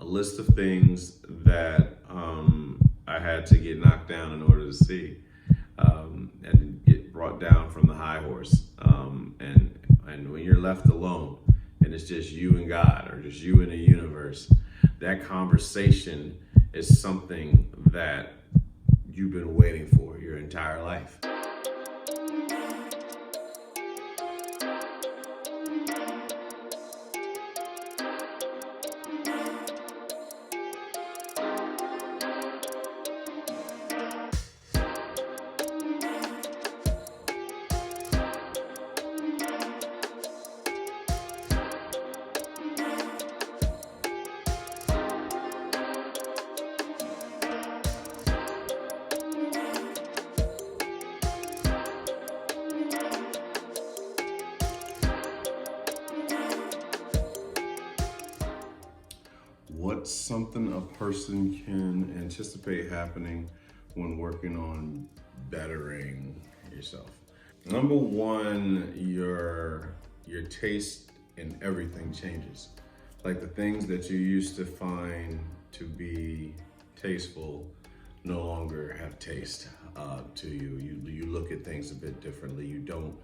a list of things that I had to get knocked down in order to see, and get brought down from the high horse. And when you're left alone, and it's just you and God, or just you and the universe, that conversation is something that you've been waiting for your entire life. What's something a person can anticipate happening when working on bettering yourself? Number one, your taste in everything changes. Like the things that you used to find to be tasteful no longer have taste to you. You look at things a bit differently. You don't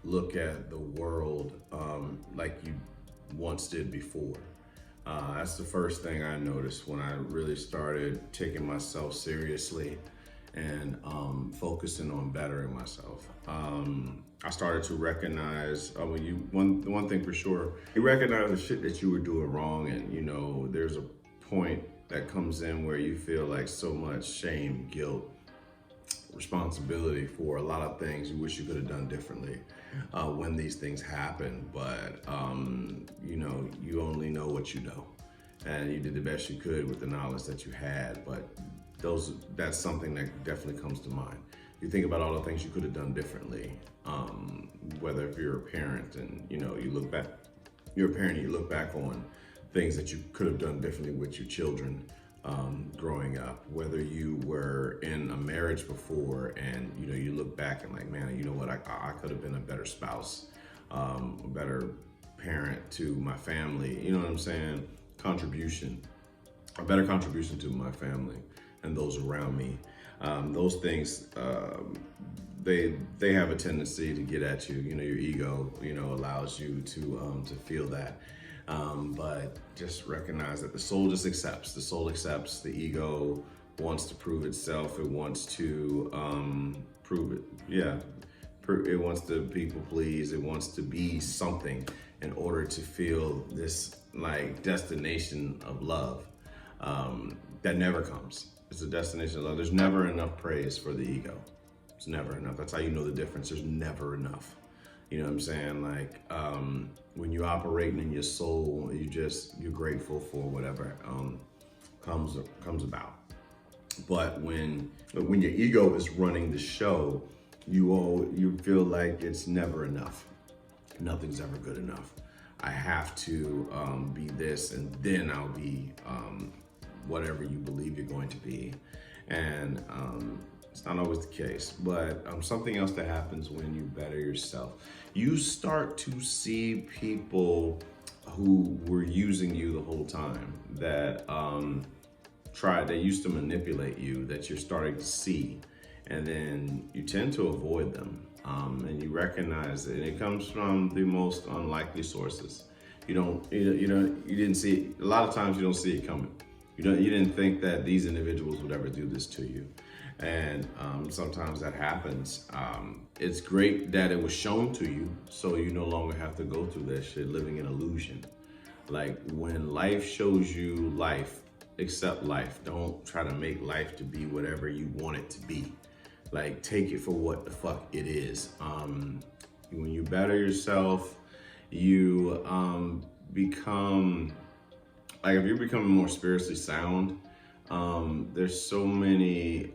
look at the world like you once did before. That's the first thing I noticed when I really started taking myself seriously and focusing on bettering myself. I started to recognize, one thing for sure, you recognize the shit that you were doing wrong, and there's a point that comes in where you feel like so much shame, guilt, responsibility for a lot of things you wish you could have done differently when these things happen. But you only know what you know, and you did the best you could with the knowledge that you had. But that's something that definitely comes to mind. You think about all the things you could have done differently, whether if you're a parent and you look back, you're a parent, you look back on things that you could have done differently with your children growing up, whether you were in a marriage before and you look back and like, man, you know what, I could have been a better spouse, a better parent to my family, you know what I'm saying? A better contribution to my family and those around me. Those things, they have a tendency to get at you. Your ego, allows you to feel that. But just recognize that the soul just accepts. The soul accepts. The ego wants to prove itself. It wants to prove it. Yeah, it wants to people please. It wants to be something in order to feel this like destination of love that never comes. It's a destination of love. There's never enough praise for the ego. It's never enough. That's how you know the difference. There's never enough. You know what I'm saying? Like when you're operating in your soul, you're grateful for whatever comes about. But when your ego is running the show, you feel like it's never enough. Nothing's ever good enough. I have to be this, and then I'll be whatever you believe you're going to be. And it's not always the case, but something else that happens when you better yourself, you start to see people who were using you the whole time, that they used to manipulate you, that you're starting to see, and then you tend to avoid them, and you recognize it, and it comes from the most unlikely sources. You didn't see it. A lot of times you don't see it coming. You didn't think that these individuals would ever do this to you. And sometimes that happens. It's great that it was shown to you, so you no longer have to go through that shit living in illusion. Like when life shows you life, accept life. Don't try to make life to be whatever you want it to be. Like take it for what the fuck it is. When you better yourself, you become, like if you're becoming more spiritually sound, there's so many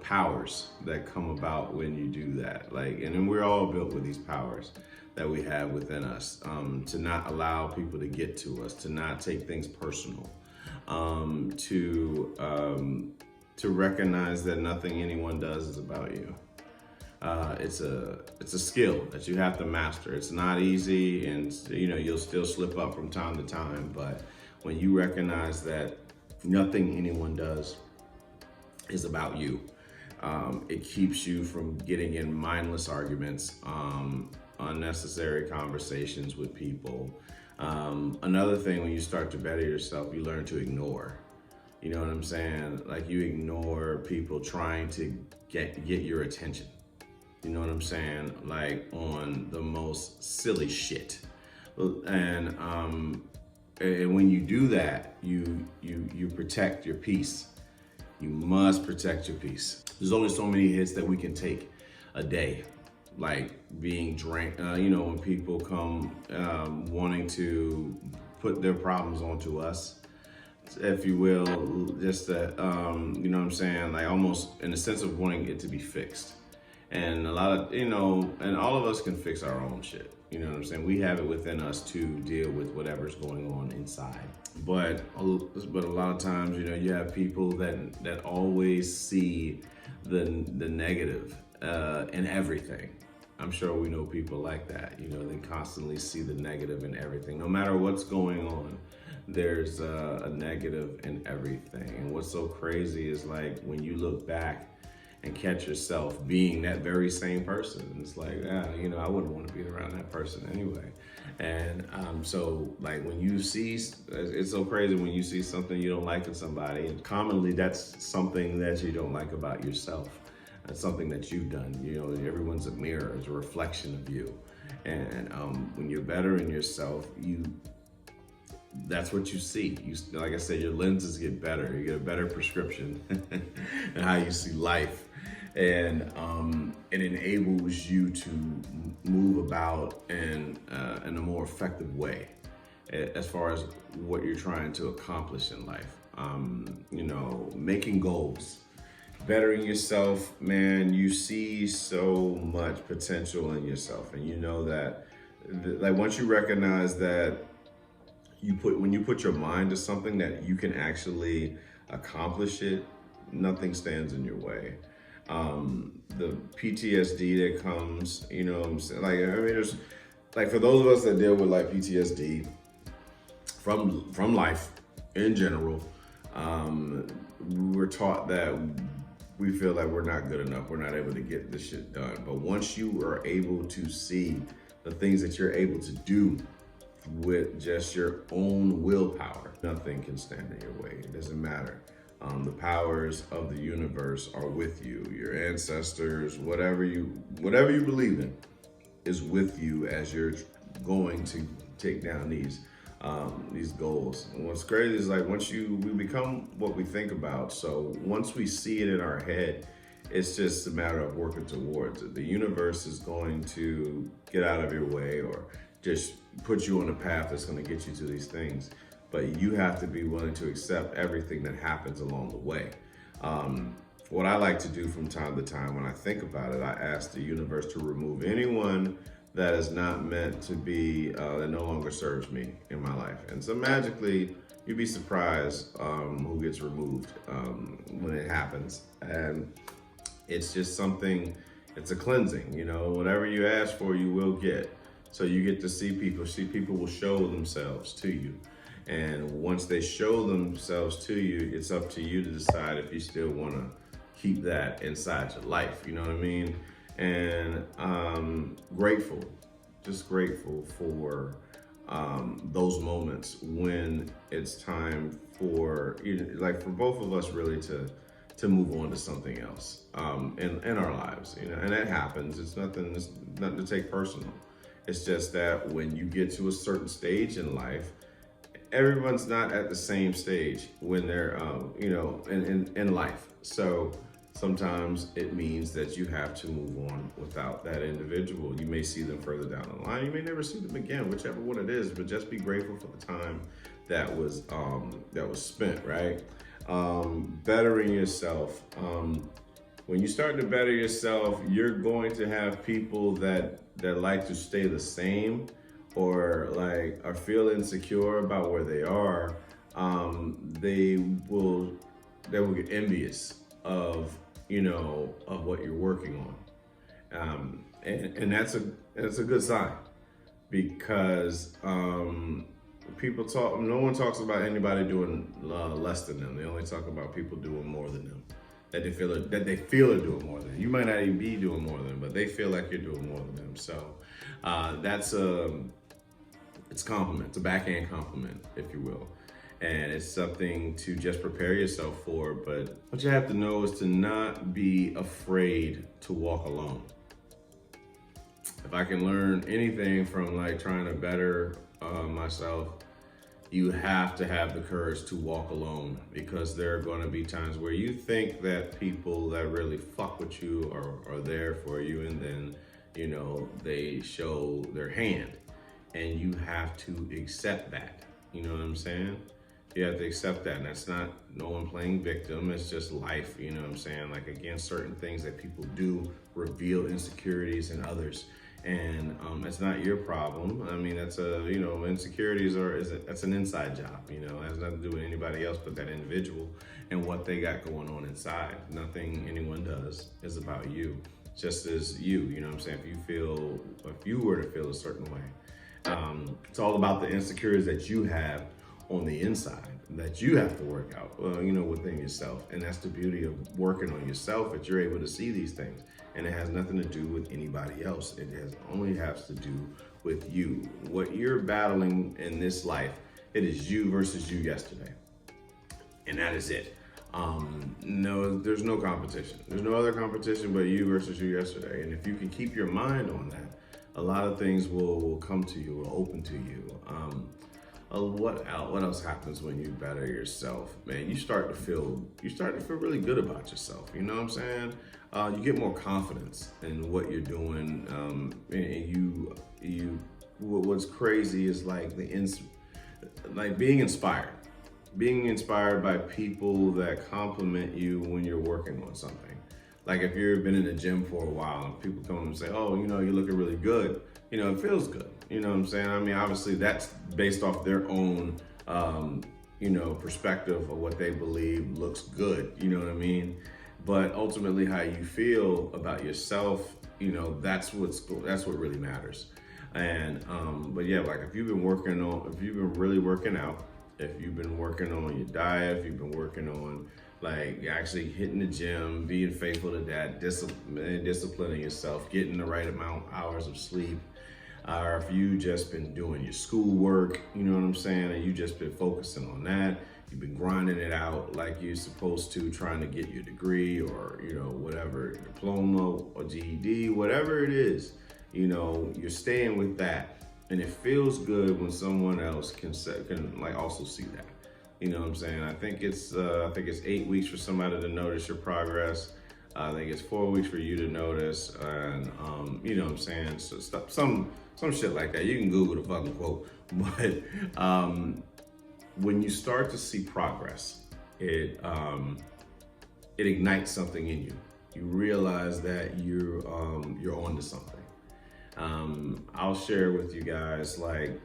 powers that come about when you do that. And then we're all built with these powers that we have within us, to not allow people to get to us, to not take things personal, to recognize that nothing anyone does is about you. It's a skill that you have to master. It's not easy, and you'll still slip up from time to time, but when you recognize that nothing anyone does is about you. It keeps you from getting in mindless arguments, unnecessary conversations with people. Another thing, when you start to better yourself, you learn to ignore. You know what I'm saying? Like, you ignore people trying to get your attention. You know what I'm saying? Like, on the most silly shit. And and when you do that, you protect your peace. You must protect your peace. There's only so many hits that we can take a day, like being drank. When people come wanting to put their problems onto us, if you will, just that, you know what I'm saying, like almost in the sense of wanting it to be fixed. And a lot of, and all of us can fix our own shit. You know what I'm saying? We have it within us to deal with whatever's going on inside. But a lot of times, you have people that always see the negative in everything. I'm sure we know people like that. They constantly see the negative in everything. No matter what's going on, there's a negative in everything. And what's so crazy is, like, when you look back and catch yourself being that very same person, it's like, I wouldn't want to be around that person anyway. And so, like, when you see, it's so crazy when you see something you don't like in somebody, and commonly that's something that you don't like about yourself. That's something that you've done. Everyone's a mirror, it's a reflection of you. And when you're better in yourself, that's what you see. Like I said, your lenses get better. You get a better prescription and how you see life. And it enables you to move about in a more effective way as far as what you're trying to accomplish in life. Making goals, bettering yourself, man, you see so much potential in yourself. And you know that, like, once you recognize that when you put your mind to something that you can actually accomplish it, nothing stands in your way. The PTSD that comes, what I'm saying? There's, like, for those of us that deal with, like, PTSD from life in general, we're taught that we feel like we're not good enough, we're not able to get this shit done. But once you are able to see the things that you're able to do with just your own willpower, nothing can stand in your way. It doesn't matter. The powers of the universe are with you. Your ancestors, whatever you believe in, is with you as you're going to take down these goals. And what's crazy is, like, we become what we think about. So once we see it in our head, it's just a matter of working towards it. The universe is going to get out of your way, or just put you on a path that's going to get you to these things. But you have to be willing to accept everything that happens along the way. What I like to do from time to time, when I think about it, I ask the universe to remove anyone that is not meant to be, that no longer serves me in my life. And so magically, you'd be surprised who gets removed when it happens. And it's just something, it's a cleansing. Whatever you ask for, you will get. So you get to see people will show themselves to you. And once they show themselves to you, it's up to you to decide if you still want to keep that inside your life. You know what I mean? And grateful, just grateful for those moments when it's time for, like, for both of us really to move on to something else in our lives. And that happens. It's nothing to take personal. It's just that when you get to a certain stage in life, everyone's not at the same stage when they're, in life. So sometimes it means that you have to move on without that individual. You may see them further down the line. You may never see them again, whichever one it is, but just be grateful for the time that was spent, right? Bettering yourself. When you start to better yourself, you're going to have people that like to stay the same, or like are feel insecure about where they are. They will get envious of what you're working on, and that's a good sign, because people talk. No one talks about anybody doing less than them. They only talk about people doing more than them. That they feel are doing more than them. You might not even be doing more than them, but they feel like you're doing more than them. So that's it's a compliment. It's a backhand compliment, if you will. And it's something to just prepare yourself for. But what you have to know is to not be afraid to walk alone. If I can learn anything from like trying to better myself, you have to have the courage to walk alone, because there are going to be times where you think that people that really fuck with you are there for you, and then, you know, they show their hand, and you have to accept that. You know what I'm saying? You have to accept that, and that's not no one playing victim. It's just life. You know what I'm saying? Like, again, certain things that people do reveal insecurities in others, and it's not your problem. I mean, that's insecurities that's an inside job. You know, it has nothing to do with anybody else but that individual and what they got going on inside. Nothing anyone does is about you, just as you. You know what I'm saying? If you were to feel a certain way, it's all about the insecurities that you have on the inside that you have to work out, within yourself. And that's the beauty of working on yourself, that you're able to see these things. And it has nothing to do with anybody else. It only has to do with you. What you're battling in this life, it is you versus you yesterday. And that is it. No, there's no competition. There's no other competition but you versus you yesterday. And if you can keep your mind on that, a lot of things will come to you, will open to you. What else happens when you better yourself, man? You start to feel really good about yourself. You know what I'm saying? You get more confidence in what you're doing. And what's crazy is like being inspired by people that compliment you when you're working on something. Like if you've been in the gym for a while and people come and say, "Oh, you're looking really good," it feels good. You know what I'm saying? I mean, obviously that's based off their own, perspective of what they believe looks good. You know what I mean? But ultimately, how you feel about yourself, that's what really matters. And but yeah, like if you've been really working out, if you've been working on your diet, if you've been working on like actually hitting the gym, being faithful to that, disciplining yourself, getting the right amount of hours of sleep, or if you just been doing your schoolwork, you know what I'm saying, and you just been focusing on that, you've been grinding it out like you're supposed to, trying to get your degree or, whatever, diploma or GED, whatever it is, you're staying with that. And it feels good when someone else can like also see that. You know what I'm saying? I think it's 8 weeks for somebody to notice your progress. I think it's 4 weeks for you to notice, and you know what I'm saying? So some shit like that. You can Google the fucking quote. But when you start to see progress, it ignites something in you. You realize that you're onto something. I'll share with you guys, like,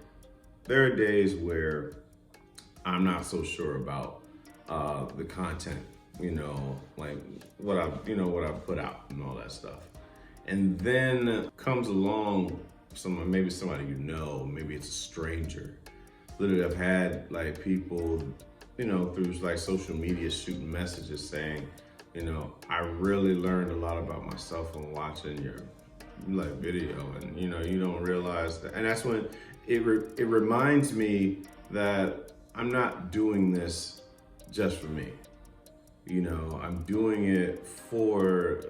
there are days where I'm not so sure about the content, like what I've put out and all that stuff. And then comes along maybe somebody maybe it's a stranger. Literally, I've had like people, through like social media shooting messages saying, I really learned a lot about myself from watching your like video, and you don't realize that. And that's when it reminds me that I'm not doing this just for me. I'm doing it for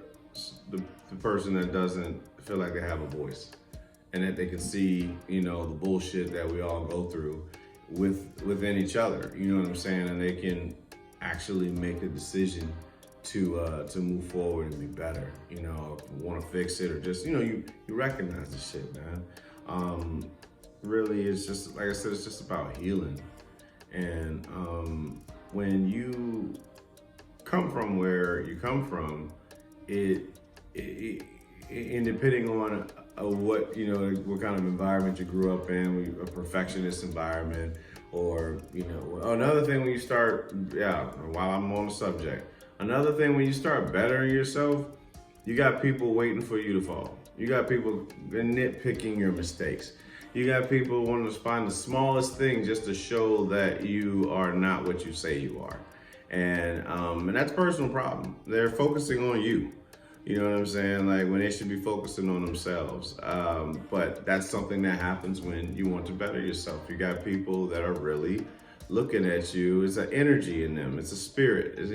the person that doesn't feel like they have a voice, and that they can see, the bullshit that we all go through within each other. You know what I'm saying? And they can actually make a decision to move forward and be better. Want to fix it, or just you recognize the shit, man. Really, it's just like I said, it's just about healing. And when you come from where you come from, and depending on what kind of environment you grew up in, a perfectionist environment, or another thing when you start, while I'm on the subject, another thing when you start bettering yourself, you got people waiting for you to fall. You got people nitpicking your mistakes. You got people wanting to find the smallest thing just to show that you are not what you say you are. And that's a personal problem. They're focusing on you. You know what I'm saying? Like when they should be focusing on themselves. But that's something that happens when you want to better yourself. You got people that are really looking at you. It's an energy in them. It's a spirit. It's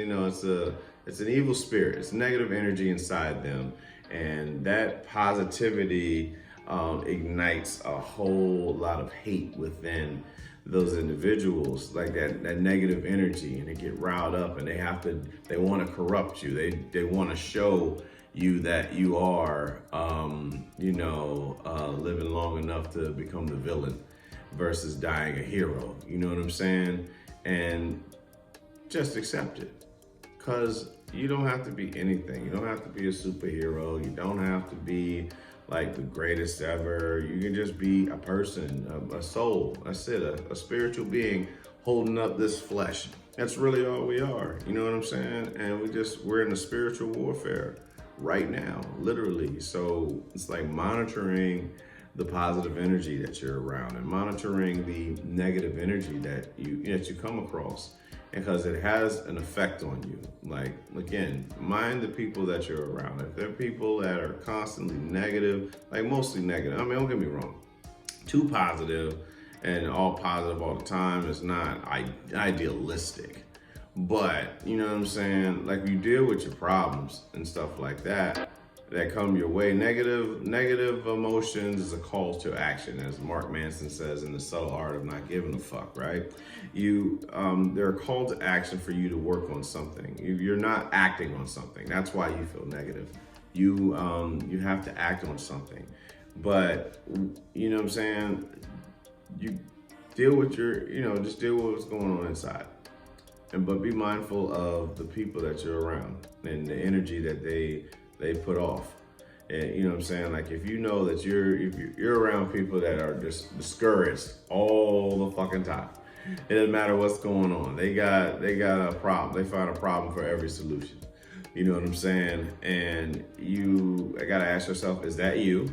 an evil spirit. It's negative energy inside them, and that positivity ignites a whole lot of hate within those individuals, like that negative energy, and they get riled up, and they want to corrupt you. They want to show you that you are living long enough to become the villain versus dying a hero. You know what I'm saying? And just accept it, because you don't have to be anything. You don't have to be a superhero. You don't have to be like the greatest ever. You can just be a person, a soul. That's it, a spiritual being holding up this flesh. That's really all we are. You know what I'm saying? And we're in a spiritual warfare right now, literally. So it's like monitoring the positive energy that you're around and monitoring the negative energy that you come across, because it has an effect on you. Like, again, mind the people that you're around. If they're people that are constantly negative, like mostly negative, I mean, don't get me wrong, too positive and all positive all the time is not idealistic. But, you know what I'm saying? Like, you deal with your problems and stuff like that come your way. Negative emotions is a call to action, as Mark Manson says in The Subtle Art of Not Giving a Fuck, right? They're a call to action for you to work on something. You're not acting on something. That's why you feel negative. You have to act on something. But, you know what I'm saying? You deal with just deal with what's going on inside. But be mindful of the people that you're around and the energy that they put off. And you know what I'm saying? Like, if you know that if you're around people that are just discouraged all the fucking time, it doesn't matter what's going on. They got a problem. They find a problem for every solution. You know what I'm saying? And I gotta ask yourself, is that you?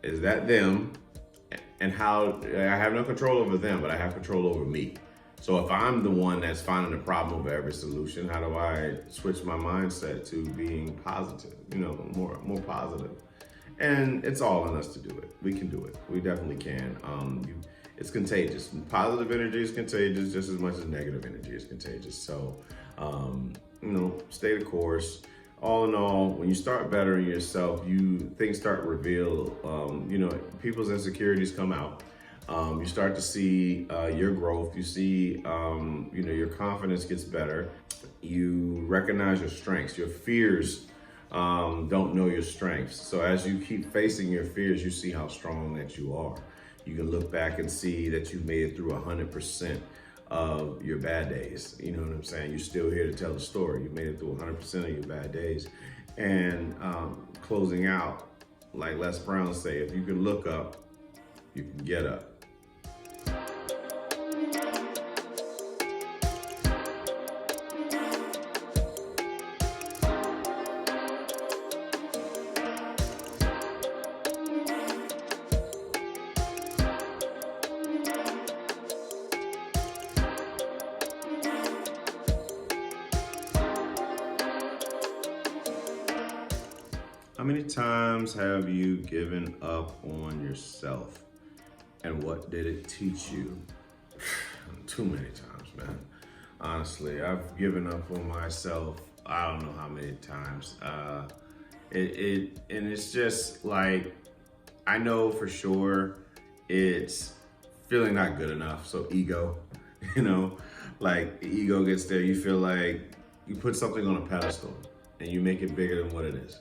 Is that them? And how I have no control over them, but I have control over me. So if I'm the one that's finding a problem over every solution, how do I switch my mindset to being positive, more positive? And it's all on us to do it. We can do it. We definitely can. It's contagious. Positive energy is contagious just as much as negative energy is contagious. So, stay the course. All in all, when you start bettering yourself, things start to reveal. People's insecurities come out. You start to see your growth. You see, your confidence gets better. You recognize your strengths. Your fears don't know your strengths. So as you keep facing your fears, you see how strong that you are. You can look back and see that you made it through 100% of your bad days. You know what I'm saying? You're still here to tell the story. You made it through 100% of your bad days. And closing out, like Les Brown say, if you can look up, you can get up. How many times have you given up on yourself? And what did it teach you? Too many times, man. Honestly, I've given up on myself. I don't know how many times. And it's just like, I know for sure it's feeling not good enough. So ego, like the ego gets there. You feel like you put something on a pedestal and you make it bigger than what it is.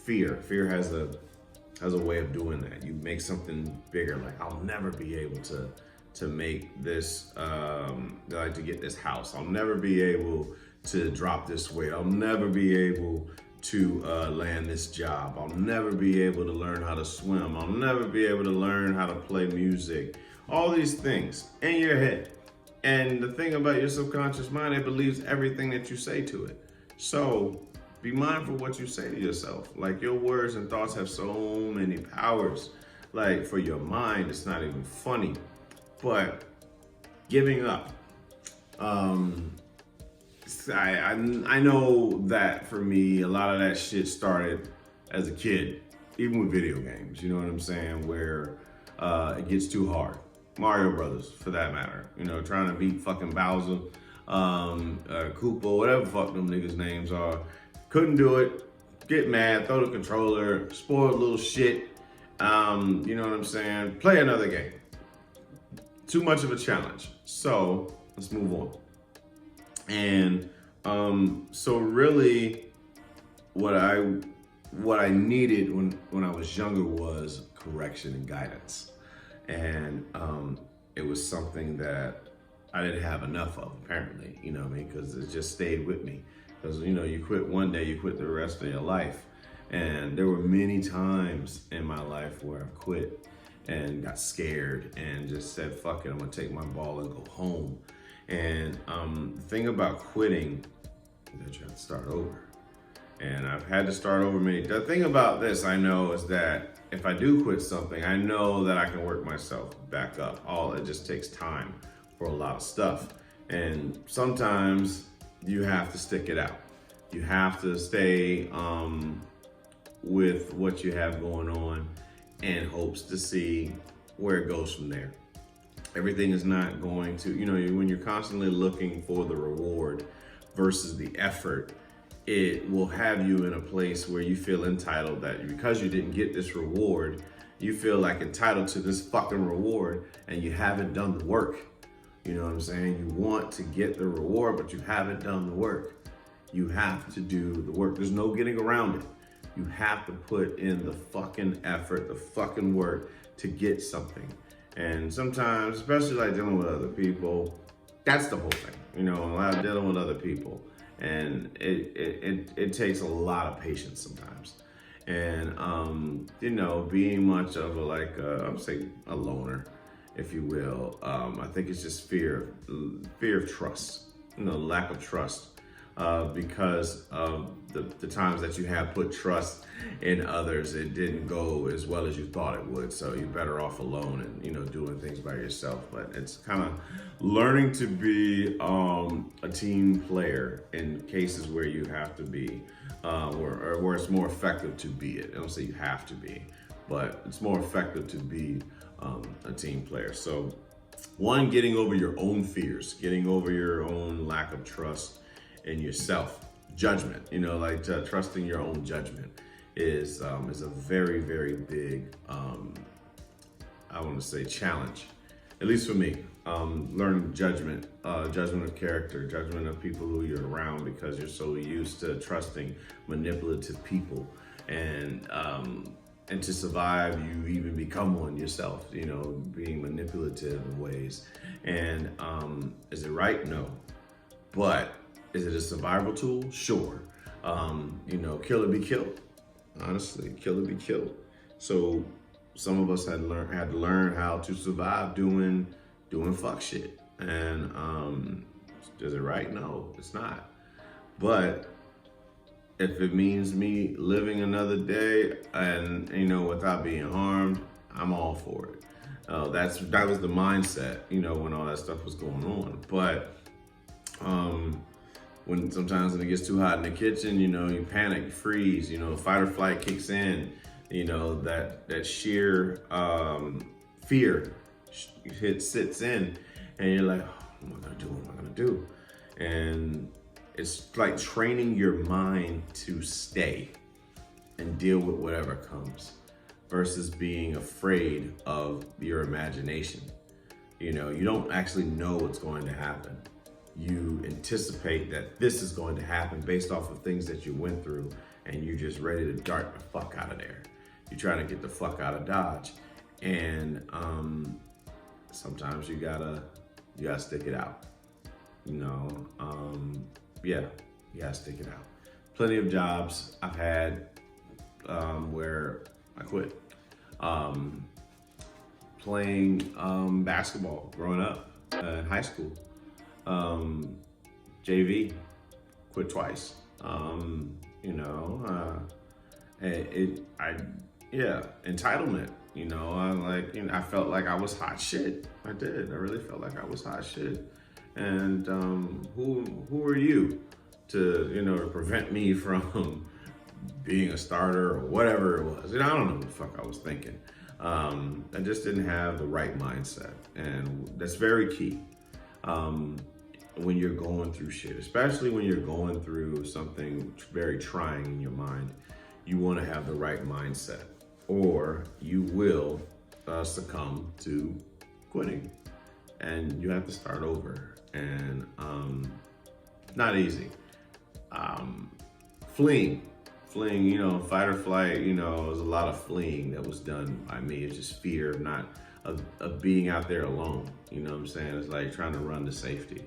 Fear has a way of doing that. You make something bigger. Like, I'll never be able to make this, to get this house. I'll never be able to drop this weight. I'll never be able to land this job. I'll never be able to learn how to swim. I'll never be able to learn how to play music. All these things in your head. And the thing about your subconscious mind, it believes everything that you say to it. So be mindful what you say to yourself. Like, your words and thoughts have so many powers. like for your mind, it's not even funny. But giving up. Um, I know that for me, a lot of that shit started as a kid, even with video games. You know what I'm saying? Where it gets too hard. Mario Brothers, for that matter. You know, trying to beat fucking Bowser, Koopa, whatever fuck them niggas' names are. Couldn't do it. Get mad, throw the controller, spoiled little shit. You know what I'm saying? Play another game. Too much of a challenge. So let's move on. And so really, what I needed when I was younger was correction and guidance, and it was something that I didn't have enough of, apparently. You know what I mean? Because it just stayed with me. Because you know, you quit one day, you quit the rest of your life. And there were many times in my life where I've quit and got scared and just said, fuck it, I'm gonna take my ball and go home. And the thing about quitting is that you have to start over. And I've had to start over many. The thing about this I know is that if I do quit something, I know that I can work myself back up. It just takes time for a lot of stuff. And sometimes you have to stick it out. You have to stay with what you have going on in hopes to see where it goes from there. Everything is not going to, you know, when you're constantly looking for the reward versus the effort, it will have you in a place where you feel entitled that because you didn't get this reward, you feel like entitled to this fucking reward and you haven't done the work. You know what I'm saying? You want to get the reward, but you haven't done the work. You have to do the work. There's no getting around it. You have to put in the fucking effort, the fucking work to get something. And sometimes, especially like dealing with other people, that's the whole thing. You know, a lot of dealing with other people. And it takes a lot of patience sometimes. And, you know, being much of I would say a loner, if you will, I think it's just fear of trust, you know, lack of trust. Because of the times that you have put trust in others, it didn't go as well as you thought it would. So you're better off alone and, you know, doing things by yourself. But it's kind of learning to be a team player in cases where you have to be, or where it's more effective to be it. I don't say you have to be, but it's more effective to be a team player. So one, getting over your own fears, getting over your own lack of trust in yourself, judgment, you know, like trusting your own judgment is a very, very big, I want to say challenge, at least for me. Learning judgment, judgment of character, judgment of people who you're around because you're so used to trusting manipulative people, and to survive, you even become one yourself, you know, being manipulative in ways. And is it right? No. But is it a survival tool? Sure. You know, kill or be killed. Honestly, kill or be killed. So some of us had to learn how to survive doing fuck shit. And is it right? No, it's not. But if it means me living another day and, you know, without being harmed, I'm all for it. That was the mindset, you know, when all that stuff was going on. But when sometimes when it gets too hot in the kitchen, you know, you panic, you freeze, you know, fight or flight kicks in, you know, that sheer fear sits in, and you're like, oh, what am I gonna do? What am I gonna do? And it's like training your mind to stay and deal with whatever comes versus being afraid of your imagination. You know, you don't actually know what's going to happen. You anticipate that this is going to happen based off of things that you went through, and you're just ready to dart the fuck out of there. You're trying to get the fuck out of Dodge. And sometimes you gotta stick it out. You know, yeah, you gotta stick it out. Plenty of jobs I've had where I quit. Playing basketball growing up in high school. JV, quit twice. You know, entitlement. I felt like I was hot shit. I did. I really felt like I was hot shit. And who are you to to prevent me from being a starter or whatever it was? I don't know what the fuck I was thinking. I just didn't have the right mindset, and that's very key. Um, when you're going through shit, especially when you're going through something very trying in your mind, you want to have the right mindset, or you will succumb to quitting, and you have to start over. And not easy. Um, fleeing, fight or flight. There's a lot of fleeing that was done by me. It's just fear of not of being out there alone. You know what I'm saying? It's like trying to run to safety,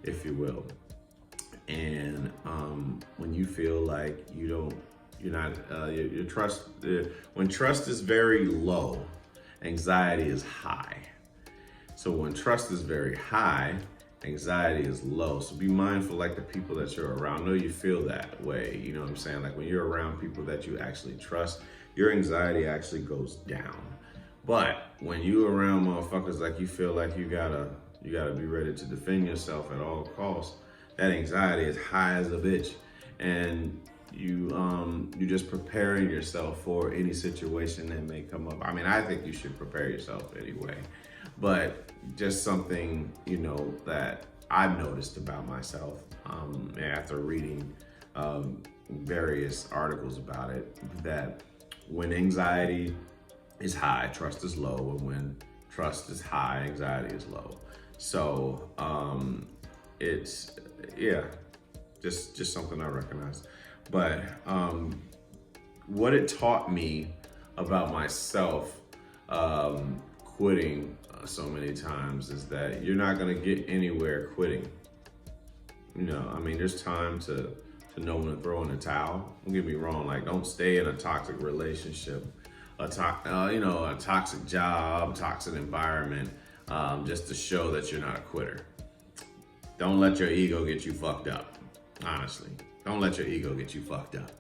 if you will. And when you feel like you're not, your trust, when trust is very low, anxiety is high. So when trust is very high, anxiety is low. So be mindful, like the people that you're around. I know you feel that way. You know what I'm saying? Like when you're around people that you actually trust, your anxiety actually goes down. But when you around motherfuckers like you feel like you gotta be ready to defend yourself at all costs, that anxiety is high as a bitch, and you just preparing yourself for any situation that may come up. I mean, I think you should prepare yourself anyway, but just something that I've noticed about myself after reading various articles about it, that when anxiety is high, trust is low, and when trust is high, anxiety is low. So it's just something I recognize. But what it taught me about myself, quitting so many times, is that you're not gonna get anywhere quitting. There's time to know when to throw in the towel. Don't get me wrong, like don't stay in a toxic relationship, a toxic job, toxic environment, just to show that you're not a quitter. Don't let your ego get you fucked up. Honestly, don't let your ego get you fucked up.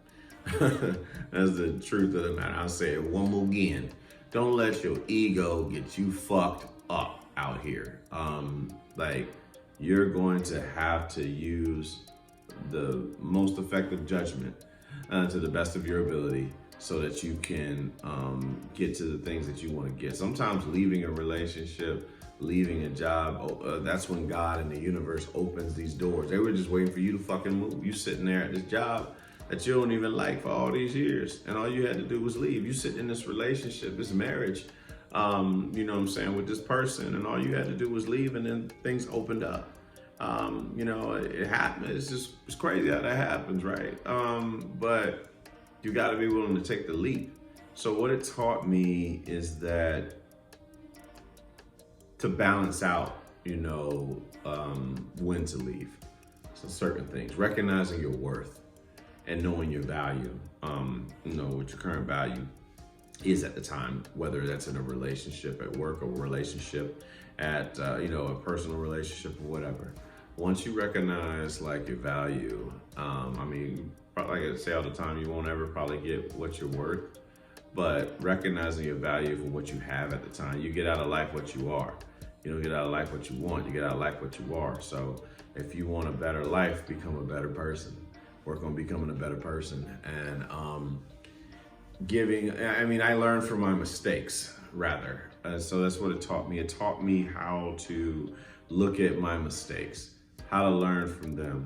That's the truth of the matter. I'll say it one more again. Don't let your ego get you fucked up out here. Like you're going to have to use the most effective judgment to the best of your ability, so that you can get to the things that you want to get. Sometimes leaving a relationship, leaving a job, that's when God and the universe opens these doors. They were just waiting for you to fucking move. You sitting there at this job that you don't even like for all these years, and all you had to do was leave. You sitting in this relationship, this marriage, with this person, and all you had to do was leave, and then things opened up. It happened. It's crazy how that happens, right? But you got to be willing to take the leap. So what it taught me is that to balance out, when to leave. So certain things, recognizing your worth and knowing your value, what your current value is at the time, whether that's in a relationship at work or a relationship at, a personal relationship or whatever. Once you recognize like your value, like I say all the time, you won't ever probably get what you're worth, but recognizing your value for what you have at the time, you get out of life what you are. You don't get out of life what you want, you get out of life what you are. So if you want a better life, become a better person. Work on becoming a better person. And I learned from my mistakes, rather. So that's what it taught me. It taught me how to look at my mistakes, how to learn from them,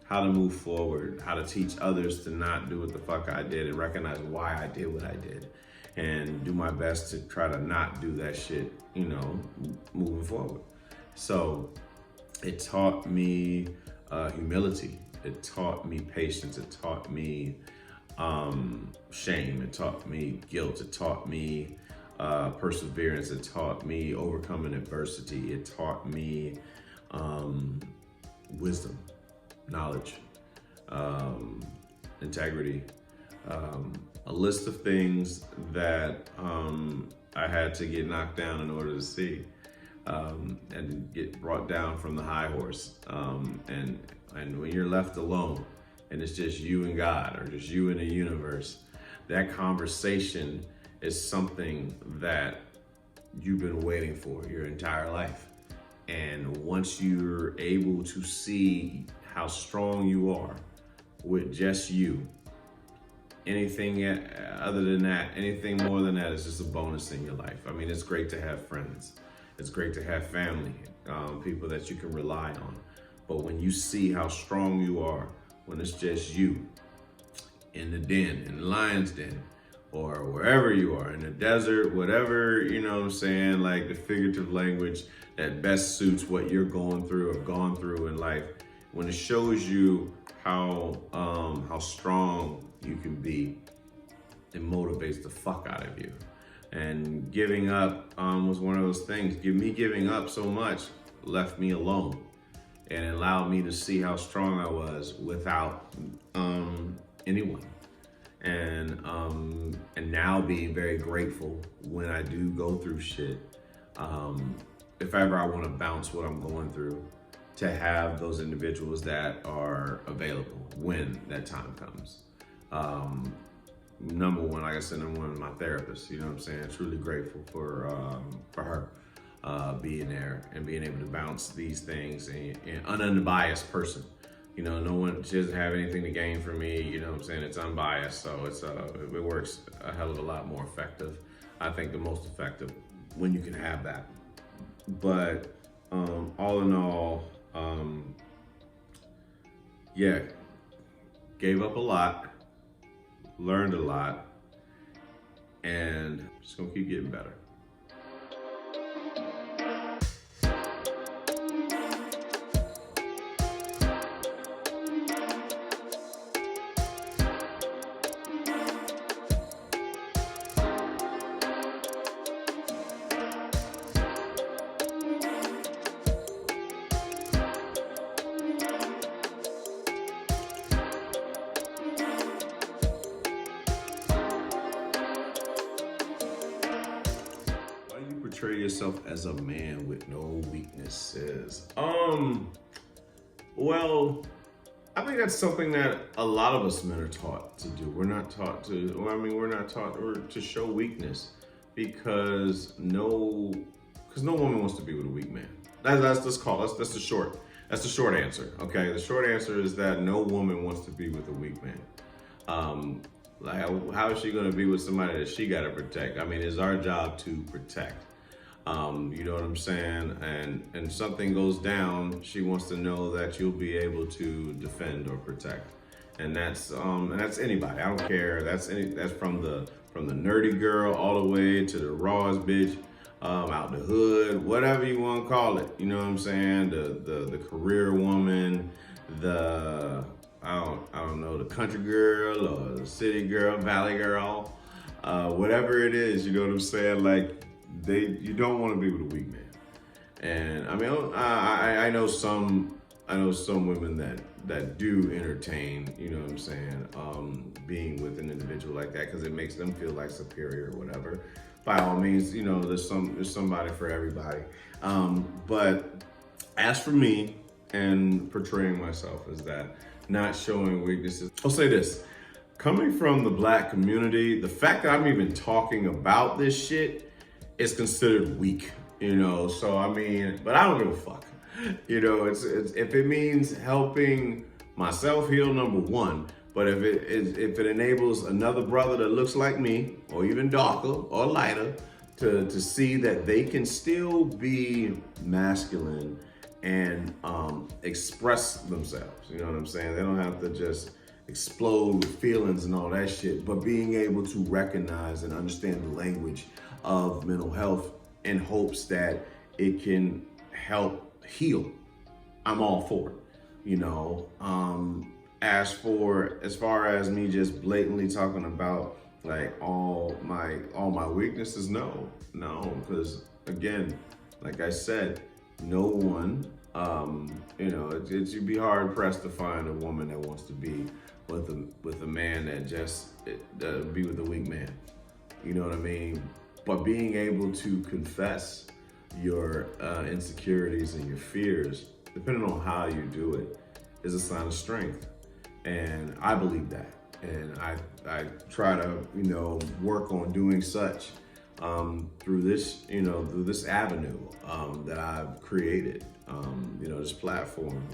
how to move forward, how to teach others to not do what the fuck I did, and recognize why I did what I did, and do my best to try to not do that shit, moving forward. So it taught me humility. It taught me patience. It taught me shame. It taught me guilt. It taught me perseverance. It taught me overcoming adversity. It taught me wisdom, knowledge, integrity, a list of things that I had to get knocked down in order to see, and get brought down from the high horse. And when you're left alone and it's just you and God, or just you and the universe, that conversation is something that you've been waiting for your entire life. And once you're able to see how strong you are with just you, anything other than that, anything more than that is just a bonus in your life. I mean, it's great to have friends. It's great to have family, people that you can rely on. But when you see how strong you are, when it's just you in the den, in the lion's den, or wherever you are, in the desert, whatever, you know what I'm saying, like the figurative language that best suits what you're going through or gone through in life, when it shows you how strong you can be, it motivates the fuck out of you. And giving up was one of those things. Me giving up so much left me alone and allowed me to see how strong I was without anyone. And now being very grateful when I do go through shit. If ever I want to bounce what I'm going through, to have those individuals that are available when that time comes. Number one, like I said, number one is my therapist. You know what I'm saying? Truly grateful for her being there and being able to bounce these things, and an unbiased person. You know, no one, she doesn't have anything to gain from me. You know what I'm saying? It's unbiased, so it works a hell of a lot more effective. I think the most effective when you can have that. But all in all, yeah, gave up a lot, learned a lot, and just gonna keep getting better. Portray yourself as a man with no weaknesses. Well, I think that's something that a lot of us men are taught to do. We're not taught to, well, I mean, we're not taught to show weakness because no woman wants to be with a weak man. That's the short answer. Okay, the short answer is that no woman wants to be with a weak man. Like, how is she going to be with somebody that she got to protect? I mean, it's our job to protect. You know what I'm saying? And something goes down, she wants to know that you'll be able to defend or protect. And that's anybody. I don't care. That's from the nerdy girl all the way to the rawest bitch, out the hood, whatever you want to call it. You know what I'm saying? The career woman, I don't know, the country girl or the city girl, valley girl, whatever it is. You know what I'm saying? Like, you don't want to be with a weak man. And I mean, I know some women that do entertain, you know what I'm saying, being with an individual like that because it makes them feel like superior or whatever. By all means, you know, there's somebody for everybody. But as for me and portraying myself as that, not showing weaknesses, I'll say this. Coming from the Black community, the fact that I'm even talking about this shit is considered weak, you know? So, I mean, but I don't give a fuck. You know, it's if it means helping myself heal, number one, but if it enables another brother that looks like me, or even darker or lighter, to see that they can still be masculine and express themselves, you know what I'm saying? They don't have to just explode with feelings and all that shit, but being able to recognize and understand the language of mental health in hopes that it can help heal. I'm all for it, you know. As far as me just blatantly talking about like all my weaknesses, no, because again, like I said, no one, you know, you'd be hard pressed to find a woman that wants to be with a man that just be with a weak man. You know what I mean? But being able to confess your insecurities and your fears, depending on how you do it, is a sign of strength. And I believe that. and I try to work on doing such through this through this avenue that I've created, this platform,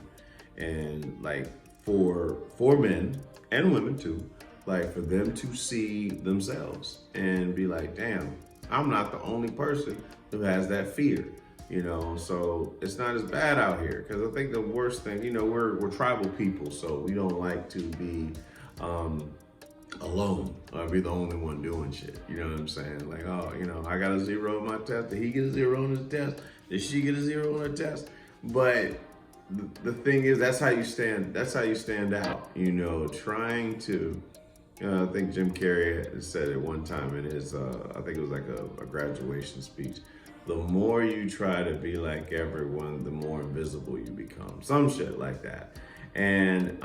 and like for men and women too, like for them to see themselves and be like, damn, I'm not the only person who has that fear. So it's not as bad out here, because I think the worst thing, we're tribal people, so we don't like to be alone or be the only one doing shit. You know what I'm saying? Like, oh, I got a 0 on my test. Did he get a 0 on his test? Did she get a 0 on her test? But the thing is, that's how you stand. That's how you stand out. Trying to. I think Jim Carrey said it one time in his. I think it was like a graduation speech. The more you try to be like everyone, the more invisible you become. Some shit like that. And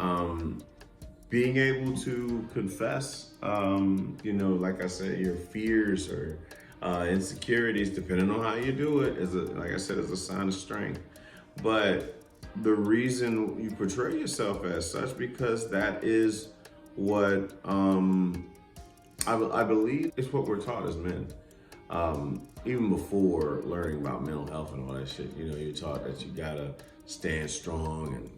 being able to confess, like I said, your fears or insecurities, depending on how you do it, like I said, is a sign of strength. But the reason you portray yourself as such, because that is what I believe it's what we're taught as men. Even before learning about mental health and all that shit, you're taught that you gotta stand strong and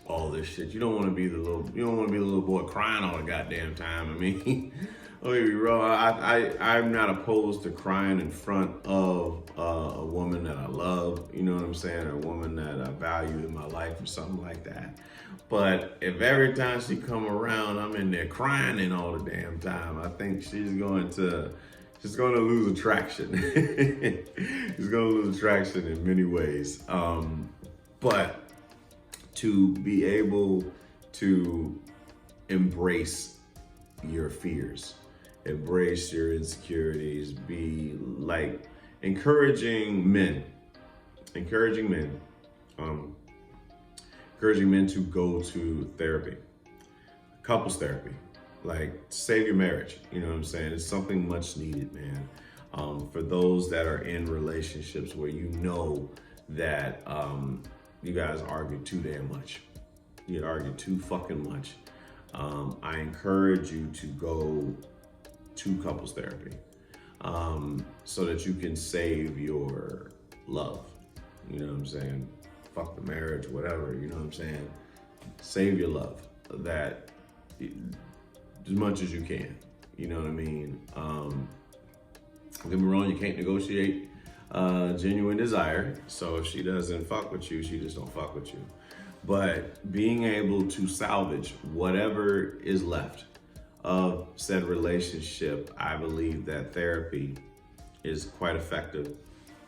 all this shit. You don't want to be the little boy crying all the goddamn time. I mean, don't get me wrong. I'm not opposed to crying in front of a woman that I love. You know what I'm saying? Or a woman that I value in my life or something like that. But if every time she come around, I'm in there crying all the damn time, I think she's going to lose attraction. She's going to lose attraction in many ways. But to be able to embrace your fears, embrace your insecurities, be like encouraging men to go to therapy, couples therapy, like save your marriage. You know what I'm saying? It's something much needed, man. For those that are in relationships where that you guys argue too damn much. You argue too fucking much. I encourage you to go to couples therapy so that you can save your love. You know what I'm saying? Fuck the marriage, whatever. You know what I'm saying? Save your love, that as much as you can. You know what I mean? Don't get me wrong, you can't negotiate genuine desire. So if she doesn't fuck with you, she just don't fuck with you. But being able to salvage whatever is left of said relationship, I believe that therapy is quite effective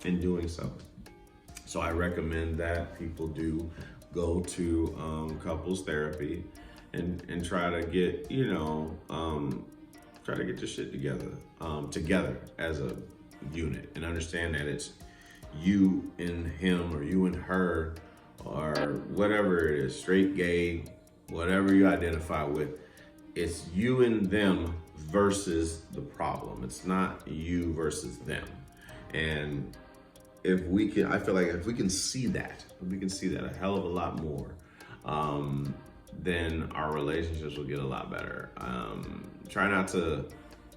in doing so. So I recommend that people do go to couples therapy and try to get, try to get your shit together as a unit, and understand that it's you and him, or you and her, or whatever it is, straight, gay, whatever you identify with. It's you and them versus the problem. It's not you versus them. And I feel like if we can see that a hell of a lot more, then our relationships will get a lot better. Try not to,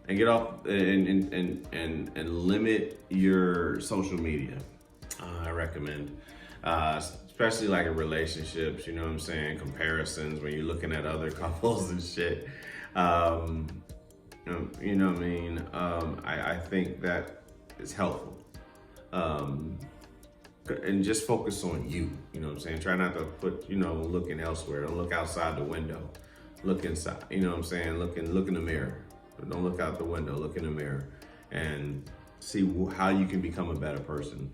and get off and limit your social media. I recommend, especially like in relationships, you know what I'm saying? Comparisons when you're looking at other couples and shit. You know what I mean? I think that is helpful. And just focus on you, you know what I'm saying? Try not to put, looking elsewhere. Don't look outside the window. Look inside, you know what I'm saying? Look in the mirror. Don't look out the window, look in the mirror and see how you can become a better person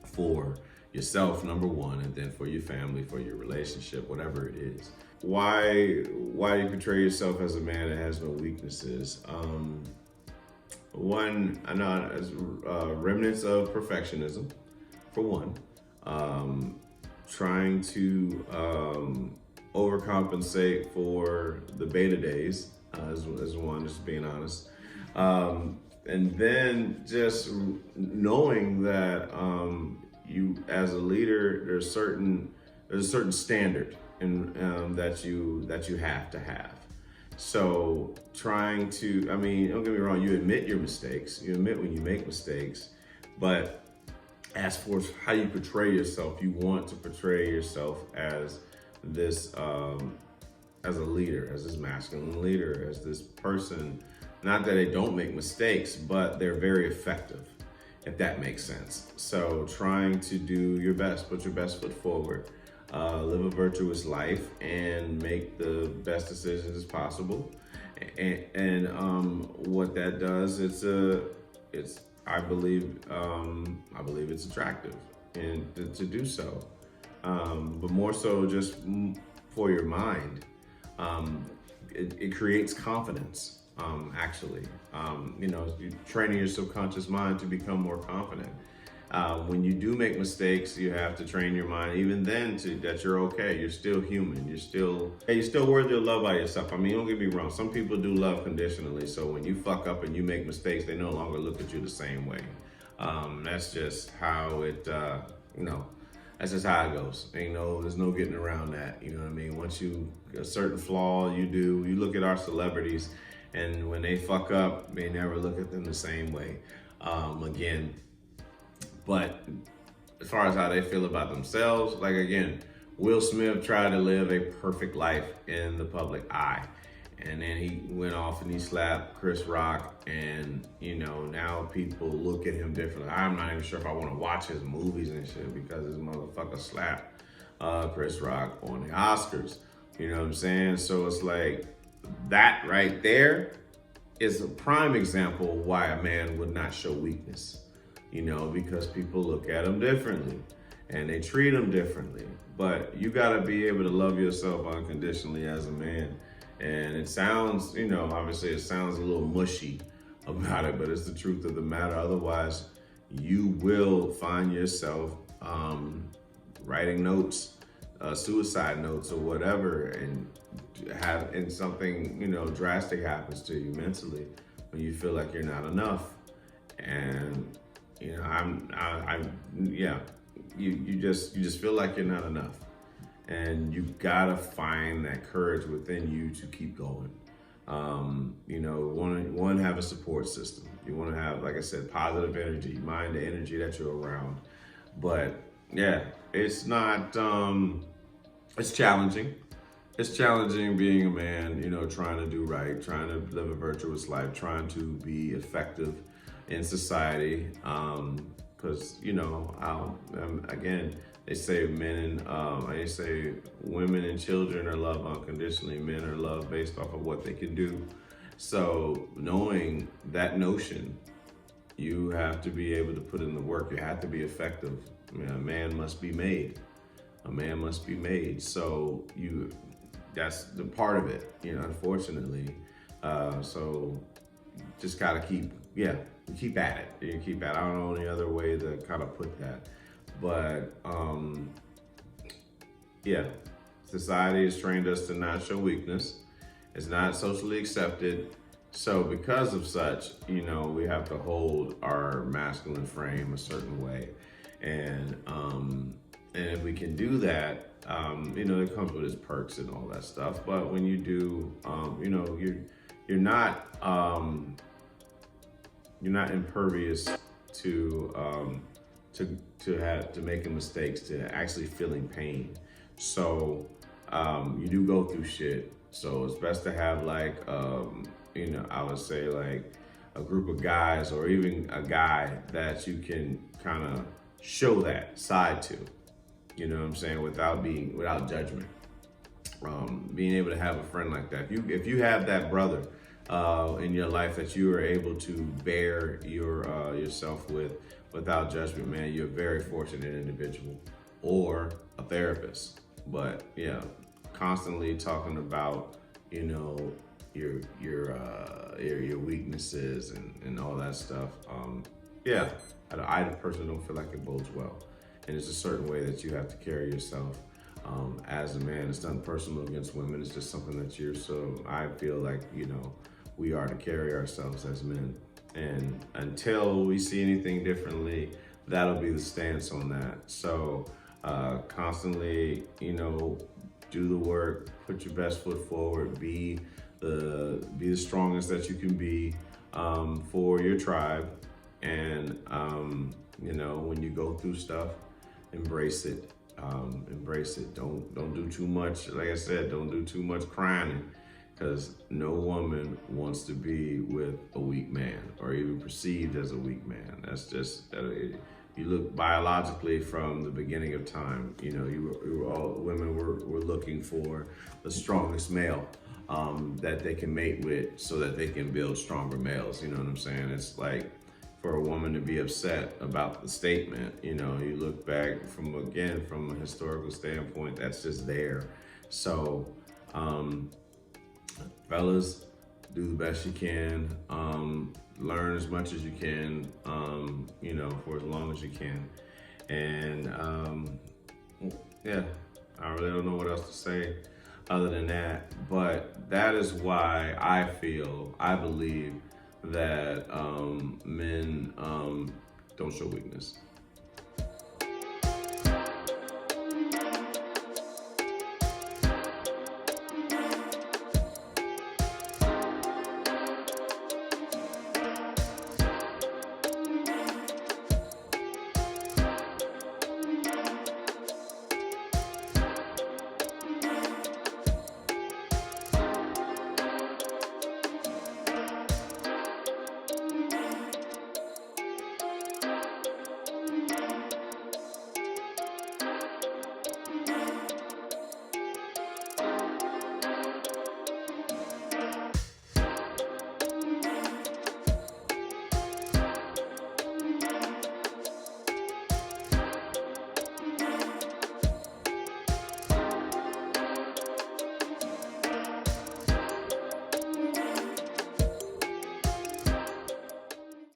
for yourself, number one, and then for your family, for your relationship, whatever it is. Why you portray yourself as a man that has no weaknesses? One, I know as remnants of perfectionism, for one. Trying to overcompensate for the beta days, as one, just being honest. And then just knowing that you, as a leader, there's a certain standard that you have to have. So trying to, I mean, don't get me wrong, you admit your mistakes, you admit when you make mistakes, but as for how you portray yourself, you want to portray yourself as this, as a leader, as this masculine leader, as this person, not that they don't make mistakes, but they're very effective, if that makes sense. So trying to do your best, put your best foot forward, live a virtuous life, and make the best decisions as possible. And what that does, it's I believe it's attractive, and to do so, but more so just for your mind. It creates confidence. Actually, you're training your subconscious mind to become more confident. When you do make mistakes, you have to train your mind even then to that you're okay. You're still human. You're still worthy of love by yourself. I mean, don't get me wrong. Some people do love conditionally. So when you fuck up and you make mistakes, they no longer look at you the same way. That's just how it. You know, that's just how it goes. There's no getting around that. You know what I mean? Once you a certain flaw, you look at our celebrities, and when they fuck up, they never look at them the same way again. But as far as how they feel about themselves, like again, Will Smith tried to live a perfect life in the public eye. And then he went off and he slapped Chris Rock, and now people look at him differently. I'm not even sure if I want to watch his movies and shit because this motherfucker slapped Chris Rock on the Oscars. You know what I'm saying? So it's like that right there is a prime example why a man would not show weakness. Because people look at him differently and they treat him differently. But you got to be able to love yourself unconditionally as a man. And it sounds, obviously it sounds a little mushy about it, but it's the truth of the matter. Otherwise, you will find yourself writing notes, suicide notes or whatever, and something, drastic happens to you mentally when you feel like you're not enough. And yeah, you just feel like you're not enough, and you gotta find that courage within you to keep going. Want to have a support system. You want to have, like I said, positive energy, mind the energy that you're around. But yeah, it's not. It's challenging. It's challenging being a man. Trying to do right, trying to live a virtuous life, trying to be effective in society, because again, they say they say women and children are loved unconditionally, men are loved based off of what they can do. So knowing that notion, you have to be able to put in the work. You have to be effective. A man must be made. So that's the part of it, unfortunately. So just gotta keep at it. You keep at it. I don't know any other way to kind of put that. But society has trained us to not show weakness. It's not socially accepted. So because of such, we have to hold our masculine frame a certain way. And if we can do that, it comes with its perks and all that stuff. But when you do, you're not impervious to making mistakes, to actually feeling pain. So you do go through shit. So it's best to have I would say like a group of guys or even a guy that you can kind of show that side to. You know what I'm saying? Without judgment. Being able to have a friend like that. If you have that brother in your life that you are able to bear yourself without judgment, man, you're a very fortunate individual, or a therapist. But yeah, constantly talking about your weaknesses and all that stuff. I personally don't feel like it bodes well, and it's a certain way that you have to carry yourself. As a man, it's nothing personal against women. It's just something that I feel like, we are to carry ourselves as men. And until we see anything differently, that'll be the stance on that. So constantly, do the work, put your best foot forward, be be the strongest that you can be for your tribe. And you know, when you go through stuff, embrace it. Embrace it. Don't do too much. Like I said, don't do too much crying, because no woman wants to be with a weak man or even perceived as a weak man. That's just you look biologically from the beginning of time. You know, you were all women were looking for the strongest male that they can mate with, so that they can build stronger males. You know what I'm saying? It's like, for a woman to be upset about the statement, you know, you look back from a historical standpoint, that's just there. So, fellas, do the best you can. Learn as much as you can, you know, for as long as you can. And yeah, I really don't know what else to say other than that. But that is why I believe that men don't show weakness.